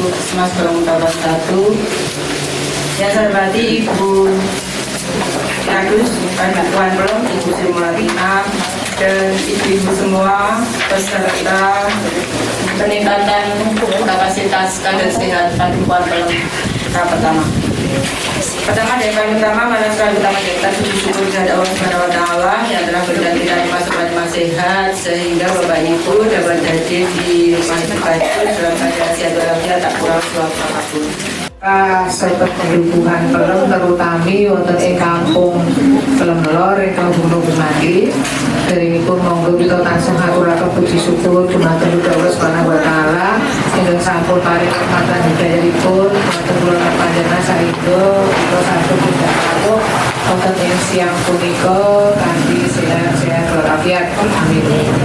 Puskesmas Pelungkapan 1. Yang saya hormati Ibu Agus, Puan Pelong, Ibu Sri A, dan ibu-ibu semua peserta peningkatan kapasitas kader sehat Puan Pelong tahap pertama. Pertama dari paling utama, mana sekali utama kita syukur kepada Allah Subhanahu Wa Taala yang telah berikan kita nikmat sehat sehingga Bapak Ibu dapat hadir di rumah kita itu dalam keadaan sehat walafiat tak kurang suatu apapun. Sebab kebutuhan pelem terutami wonten ing kampung Pelemlor ingkang Gunung Bumadi derengipun monggo kita tansah ngaturaken puji syukur dumateng Allah Subhanahu wa taala ingkang sampun paring rahmatan hidayahipun dumateng kula panjenengan saestu kita satu tidak kawuh wonten ing siang punika kanthi sehat-sehat walafiat. Amin.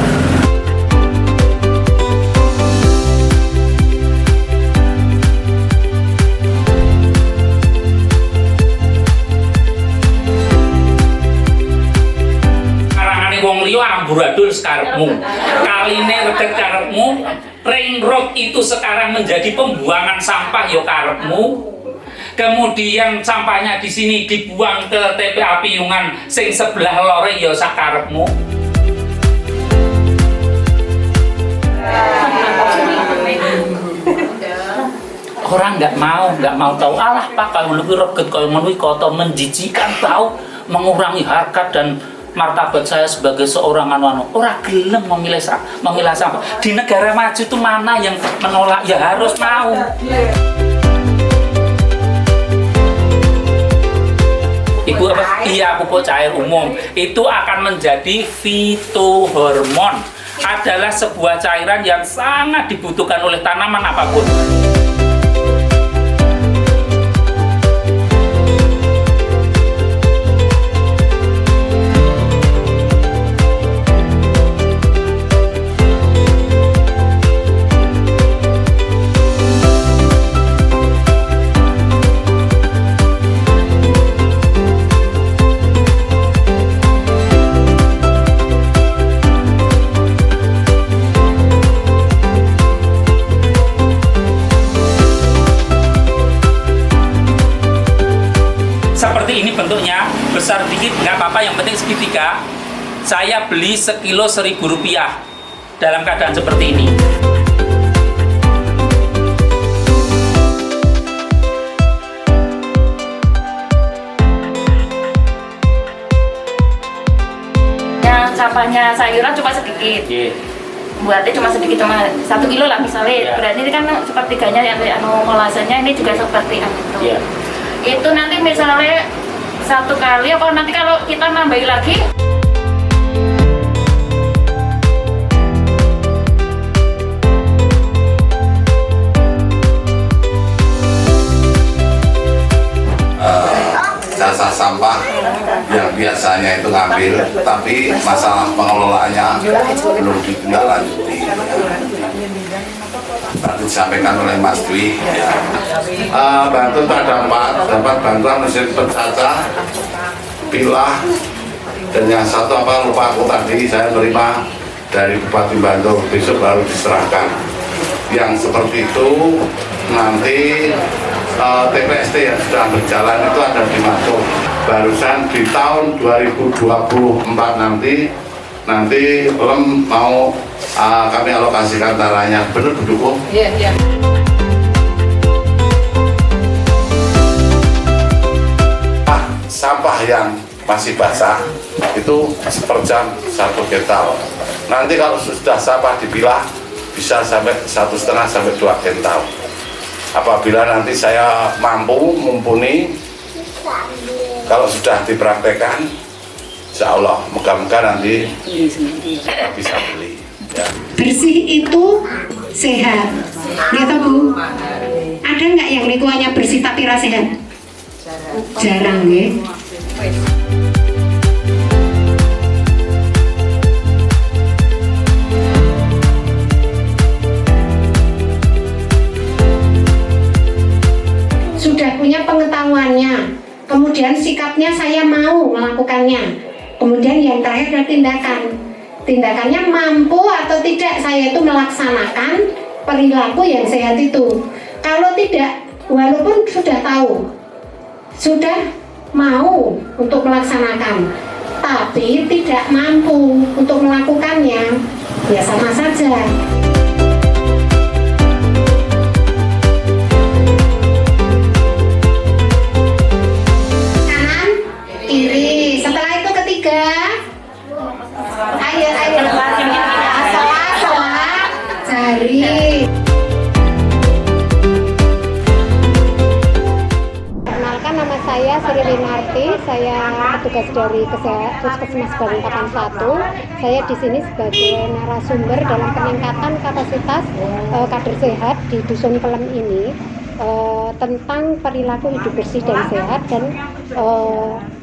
Wong liya amburadul sekarepmu, kaline reget karepmu, ring road itu sekarang menjadi pembuangan sampah ya karepmu. Kemudian sampahnya di sini dibuang ke TPA Piyungan sing sebelah lore ya sakarepmu. Orang nggak mau tahu. Alah Pak, kalau lebih reget kalau menurut kotor menjijikan, tahu mengurangi harkat dan martabat saya sebagai seorang anu orang gelem memilah sampah. Di negara maju itu mana yang menolak? Ya harus mau. Ibu apa? Iya, pupuk cair umum itu akan menjadi fitohormon, adalah sebuah cairan yang sangat dibutuhkan oleh tanaman apapun. Seperti ini bentuknya, besar dikit nggak apa-apa, yang penting segitiga. Saya beli sekilo Rp1.000 dalam keadaan seperti ini. Yang sampahnya sayuran cuma sedikit. Buatnya cuma sedikit, cuma 1 kilo lah misalnya. Berarti ini kan sepertiganya yang molasanya ini juga seperti itu. Itu nanti misalnya 1 kali, apa nanti kalau kita nambahin lagi jasa sampah yang biasanya itu ngambil, tapi masalah pengelolaannya belum ditindaklanjuti. Tadi disampaikan oleh Mas Dwi, ya. Bantu terdampak, dapat bantuan mesin pencaca, pilah, dan yang satu apa lupa aku tadi saya terima dari Bupati Bantul, besok baru diserahkan. Yang seperti itu nanti TPST yang sedang berjalan itu ada di Masuk. Barusan di tahun 2024 nanti Pelem mau kami alokasikan tanahnya. Benar Bu Dukung? Iya. Sampah yang masih basah itu per jam 1 kental. Nanti kalau sudah sampah dipilah bisa sampai 1,5 sampai 2 kental. Apabila nanti saya mampu mumpuni, kalau sudah dipraktekkan, insya Allah moga-moga nanti bisa beli. Ya. Bersih itu sehat, ya toh Bu? Ada nggak yang lingkungannya bersih tapi rasa sehat? Jarang ya. Sudah punya pengetahuannya, kemudian sikapnya saya mau melakukannya, kemudian yang terakhir adalah tindakannya mampu atau tidak saya itu melaksanakan perilaku yang sehat itu. Kalau tidak, walaupun sudah tahu, sudah mau untuk melaksanakan, tapi tidak mampu untuk melakukannya, ya sama saja. Kanan, kiri. Setelah itu ketiga. Ayo. Salah. Jari. Perkenalkan, nama saya Sri Winarti. Saya petugas dari Puskesmas Balikpapan 1. Saya di sini sebagai narasumber dalam peningkatan kapasitas kader sehat di Dusun Pelem ini. Tentang perilaku hidup bersih dan sehat, dan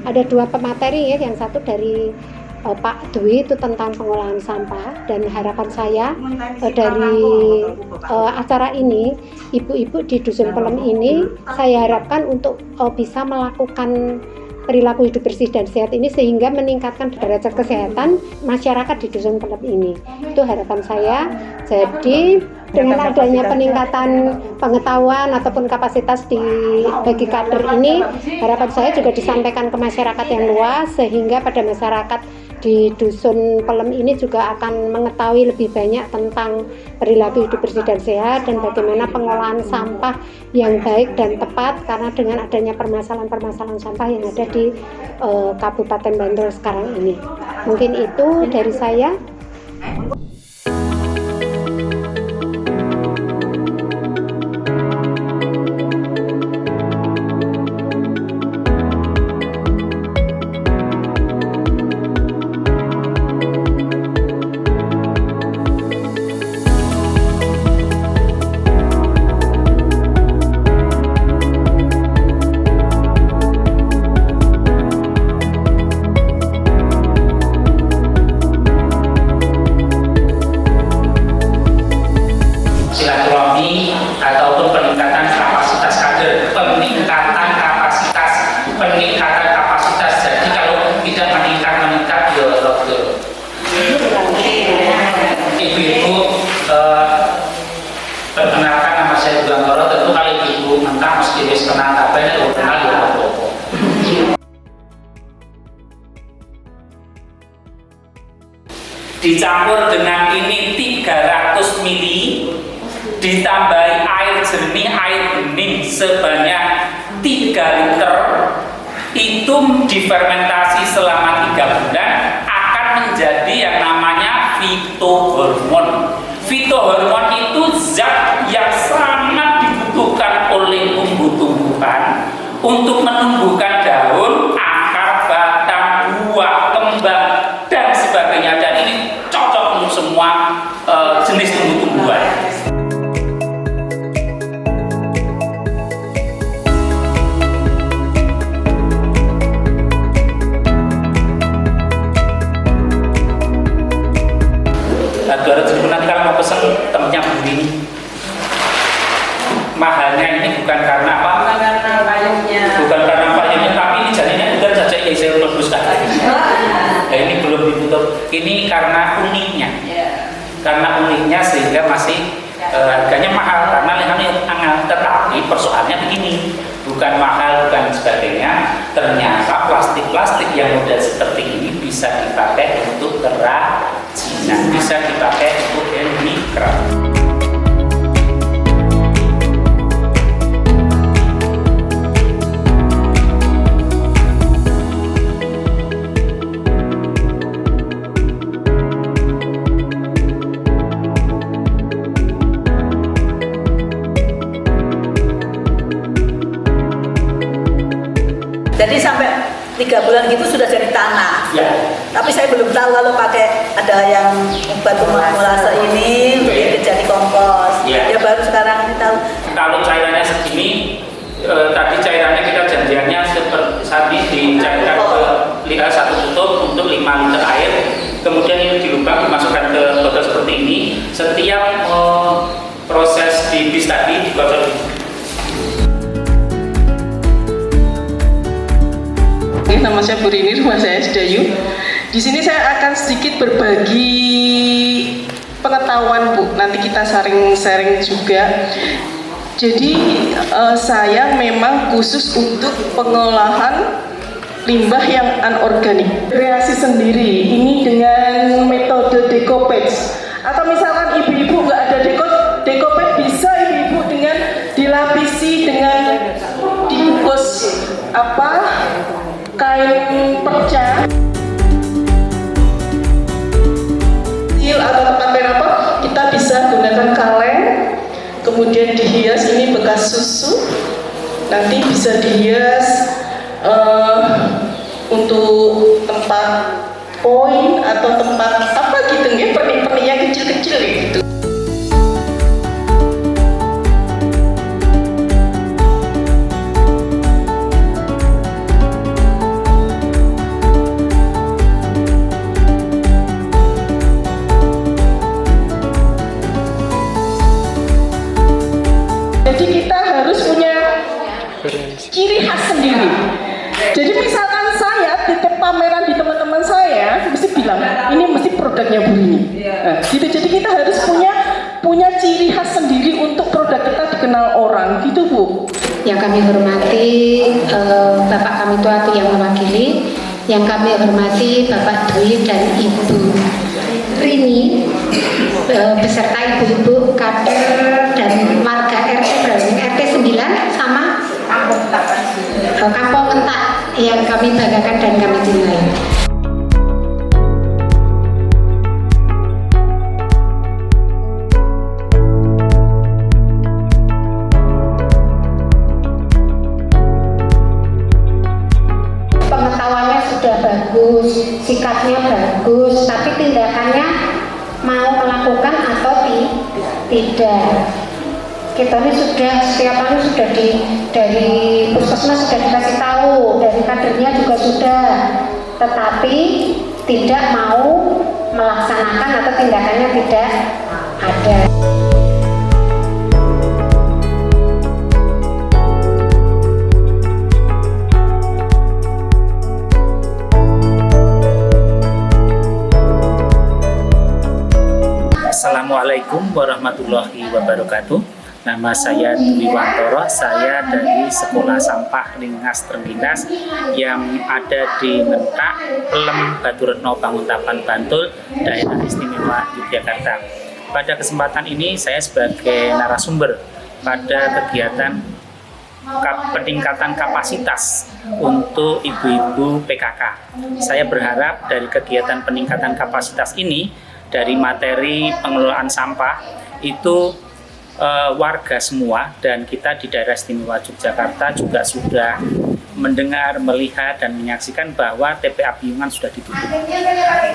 ada dua pemateri ya, yang satu dari Pak Dwi itu tentang pengolahan sampah, dan harapan saya dari acara ini, ibu-ibu di Dusun Pelem ini saya harapkan untuk bisa melakukan perilaku hidup bersih dan sehat ini sehingga meningkatkan derajat kesehatan masyarakat di Dusun Pelem ini. Itu harapan saya. Jadi dengan adanya peningkatan pengetahuan ataupun kapasitas bagi kader ini, harapan saya juga disampaikan ke masyarakat yang luas, sehingga pada masyarakat di Dusun Pelem ini juga akan mengetahui lebih banyak tentang perilaku hidup bersih dan sehat, dan bagaimana pengolahan sampah yang baik dan tepat, karena dengan adanya permasalahan-permasalahan sampah yang ada di Kabupaten Bantul sekarang ini. Mungkin itu dari saya. Silaturahmi ataupun peningkatan kapasitas kader, peningkatan kapasitas. Jadi kalau tidak meningkat ya dokter. Ibu-ibu, perkenalkan, nama saya Bugantoro. Tentu kalau ibu mentah mesti wis kenal kabeh, nek kenal ya apa-apa. Dicampur dengan ini 300 ml, ditambahi air jernih, air bening sebanyak 3 liter, itu difermentasi selama 3 bulan akan menjadi yang namanya fitohormon. Fitohormon itu zat yang sangat dibutuhkan oleh tumbuh-tumbuhan untuk menumbuhkan daun, akar, batang, buah, kembang, dan sebagainya. Dan ini cocok untuk semua jenis tumbuh-tumbuhan. Nanti kalau mau pesen temennya begini, mahalnya ini bukan karena apa? Bukan karena payungnya. Bukan karena payungnya, tapi ini jadinya bukan saja yang saya rebuskan. Nah, ini belum ditutup. Ini karena uniknya. Karena uniknya sehingga masih harganya mahal, karena lihatnya hangat. Tetapi persoalannya begini, bukan mahal, bukan sebagainya. Ternyata plastik-plastik yang model seperti ini bisa dipakai untuk kerajinan, bisa dipakai untuk handicraft. Jadi sampai 3 bulan gitu sudah jadi tanah. Ya. Tapi saya belum tahu kalau pakai ada yang batu molase ini jadi kompos. Ya. Ya baru sekarang kita tahu. Kalau cairannya segini, tadi cairannya kita janjiannya seperti tadi dicairkan ke satu tutup untuk 5 liter air. Kemudian ini dilubang, dimasukkan ke botol seperti ini. Setiap proses di bis tadi digosok. Nama saya Bu Rini, rumah saya Sedayu. Di sini saya akan sedikit berbagi pengetahuan Bu. Nanti kita sharing juga. Jadi saya memang khusus untuk pengolahan limbah yang anorganik. Kreasi sendiri ini dengan metode decopage. Atau misalkan ibu-ibu nggak ada decopage, bisa ibu-ibu dengan dilapisi dengan dibungkus kain perca atau tempat merah, kita bisa gunakan kaleng, kemudian dihias. Ini bekas susu, nanti bisa dihias untuk tempat poin atau tempat apa gitu, pernik-pernik yang kecil-kecil gitu. Jadi kita harus punya ciri khas sendiri. Jadi misalkan saya titip pameran di teman-teman saya, mesti bilang ini mesti produknya Bu Rini. Nah, gitu. Jadi kita harus punya ciri khas sendiri untuk produk kita dikenal orang, gitu Bu. Yang kami hormati Bapak kami tua yang mewakili, yang kami hormati Bapak Dwi dan Ibu Rini beserta ibu-ibu kader dan warga RT 9 sama Kampung Entak yang kami banggakan dan kami cintai. Pengetahuannya sudah bagus, sikapnya bagus, tapi tindakannya mau melakukan atau tidak. Kita ini sudah setiap hari sudah dari puskesmas sudah dikasih tahu, dari kadernya juga sudah, tetapi tidak mau melaksanakan atau tindakannya tidak ada. Assalamualaikum warahmatullahi wabarakatuh. Nama saya Dwi Wantoro, saya dari Sekolah Sampah Ringas Trengginas yang ada di Ngentak, Pelem, Baturetno, Banguntapan, Bantul, Daerah Istimewa Yogyakarta. Pada kesempatan ini saya sebagai narasumber pada kegiatan peningkatan kapasitas untuk ibu-ibu PKK. Saya berharap dari kegiatan peningkatan kapasitas ini, dari materi pengelolaan sampah itu warga semua dan kita di daerah istimewa Yogyakarta juga sudah mendengar, melihat dan menyaksikan bahwa TPA Piungan sudah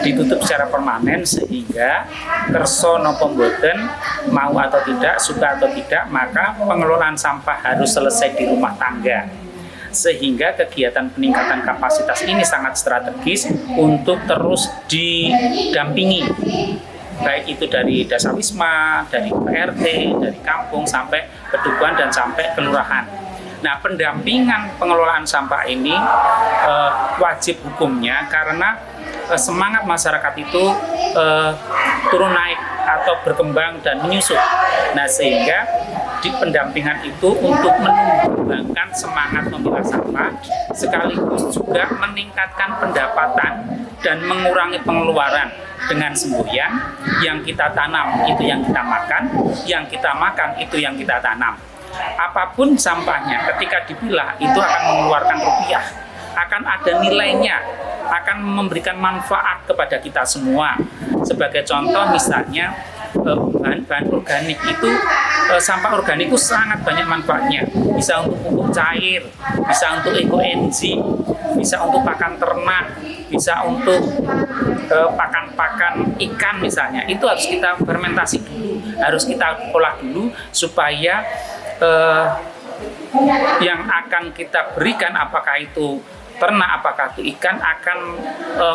ditutup secara permanen, sehingga kerso nopo mboten, mau atau tidak, suka atau tidak, maka pengelolaan sampah harus selesai di rumah tangga, sehingga kegiatan peningkatan kapasitas ini sangat strategis untuk terus didampingi, baik itu dari Dasawisma, dari RT, dari kampung sampai pedukuhan dan sampai kelurahan. Nah, pendampingan pengelolaan sampah ini wajib hukumnya karena semangat masyarakat itu turun naik atau berkembang dan menyusut. Nah, sehingga di pendampingan itu untuk menumbuhkan semangat memilah sampah, sekaligus juga meningkatkan pendapatan dan mengurangi pengeluaran. Dengan semboyan, yang kita tanam itu yang kita makan, yang kita makan itu yang kita tanam. Apapun sampahnya ketika dipilah itu akan mengeluarkan rupiah, akan ada nilainya, akan memberikan manfaat kepada kita semua. Sebagai contoh misalnya bahan-bahan organik itu, sampah organik itu sangat banyak manfaatnya. Bisa untuk pupuk cair, bisa untuk ekoenzim, bisa untuk pakan ternak, bisa untuk pakan-pakan ikan misalnya. Itu harus kita fermentasi dulu, harus kita olah dulu supaya yang akan kita berikan, apakah itu ternak, apakah itu ikan, akan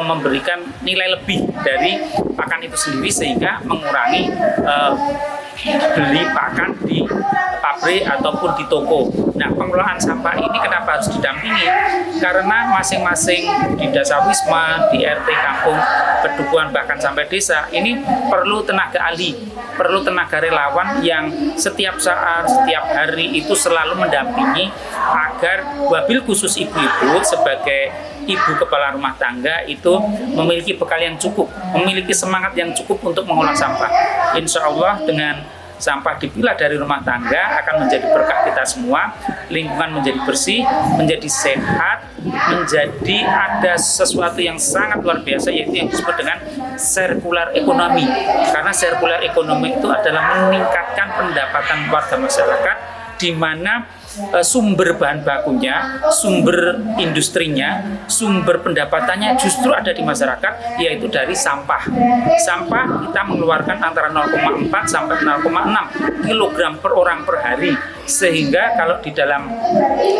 memberikan nilai lebih dari pakan itu sendiri, sehingga mengurangi beli pakan di pabrik ataupun di toko. Nah, pengelolaan sampah ini kenapa harus didampingi? Karena masing-masing di Dasawisma, di RT kampung, Pedukuhan, bahkan sampai desa, ini perlu tenaga ahli, perlu tenaga relawan yang setiap saat, setiap hari itu selalu mendampingi agar wabil khusus ibu-ibu sebagai ibu kepala rumah tangga itu memiliki bekal yang cukup, memiliki semangat yang cukup untuk mengolah sampah. Insya Allah dengan sampah dipilah dari rumah tangga akan menjadi berkah kita semua, lingkungan menjadi bersih, menjadi sehat, menjadi ada sesuatu yang sangat luar biasa, yaitu yang disebut dengan sirkular ekonomi. Karena sirkular ekonomi itu adalah meningkatkan pendapatan warga masyarakat, di mana sumber bahan bakunya, sumber industrinya, sumber pendapatannya justru ada di masyarakat, yaitu dari sampah. Sampah kita mengeluarkan antara 0,4 sampai 0,6 kilogram per orang per hari, sehingga kalau di dalam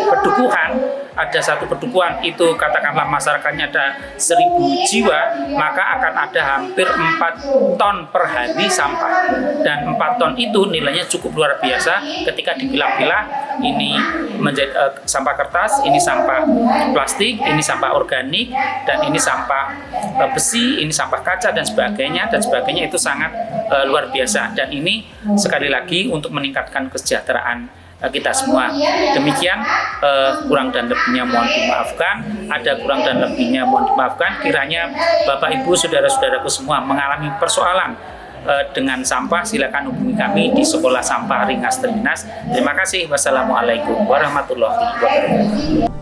pedukuhan, ada satu pedukuhan itu katakanlah masyarakatnya ada 1.000 jiwa, maka akan ada hampir 4 ton per hari sampah. Dan 4 ton itu nilainya cukup luar biasa ketika dipilah-pilah. Ini menjadi sampah kertas, ini sampah plastik, ini sampah organik, dan ini sampah besi, ini sampah kaca dan sebagainya itu sangat luar biasa. Dan ini sekali lagi untuk meningkatkan kesejahteraan kita semua. Demikian, kurang dan lebihnya mohon dimaafkan. Ada kurang dan lebihnya mohon dimaafkan. Kiranya Bapak Ibu saudara-saudaraku semua mengalami persoalan dengan sampah, silakan hubungi kami di Sekolah Sampah Ringas Trinas. Terima kasih. Wassalamualaikum warahmatullahi wabarakatuh.